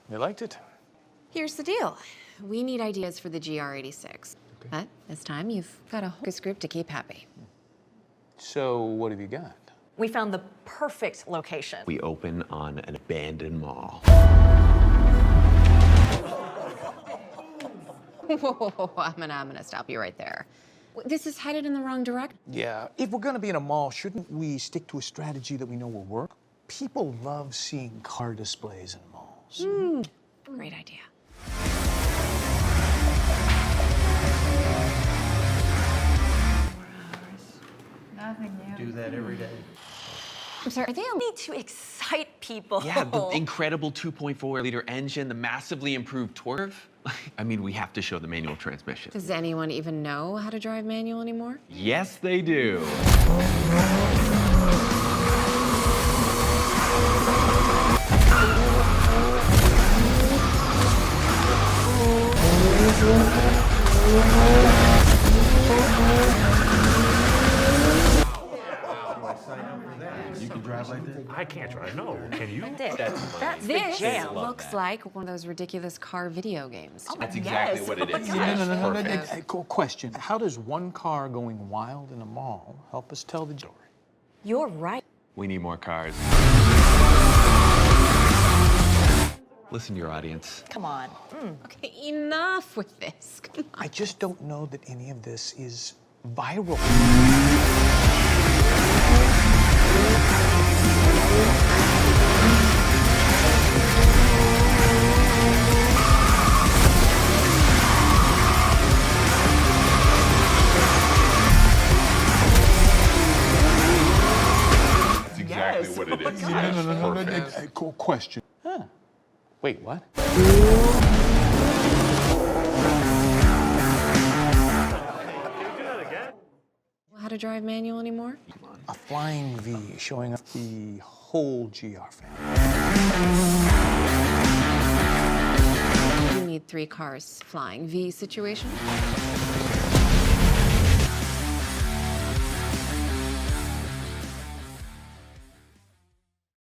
They liked it. Here's the deal. We need ideas for the GR86. Okay. But this time, you've got a focus group to keep happy. So, what have you got? We found the perfect location. We open on an abandoned mall. Whoa, I'm gonna stop you right there. This is headed in the wrong direction. Yeah, if we're gonna be in a mall, shouldn't we stick to a strategy that we know will work? People love seeing car displays in malls. Great idea. Nothing new. Do that every day. I'm sorry, are they We need to excite people. Yeah, the incredible 2.4-liter engine, the massively improved torque. I mean, we have to show the manual transmission. Does anyone even know how to drive manual anymore? Yes, they do. You can drive like that? I can't drive, no. Can you? That's the This jam. looks like one of those ridiculous car video games. That's exactly Yes. what it is. No. Perfect. Cool question. How does one car going wild in a mall help us tell the story? You're right. We need more cars. Listen to your audience. Come on. Okay, enough with this. Come on. I just don't know that any of this is viral. That's exactly what it is. No. Cool question. Huh. Wait, what? How to drive manual anymore? A flying V showing up the whole GR family. You need 3 cars flying V situation?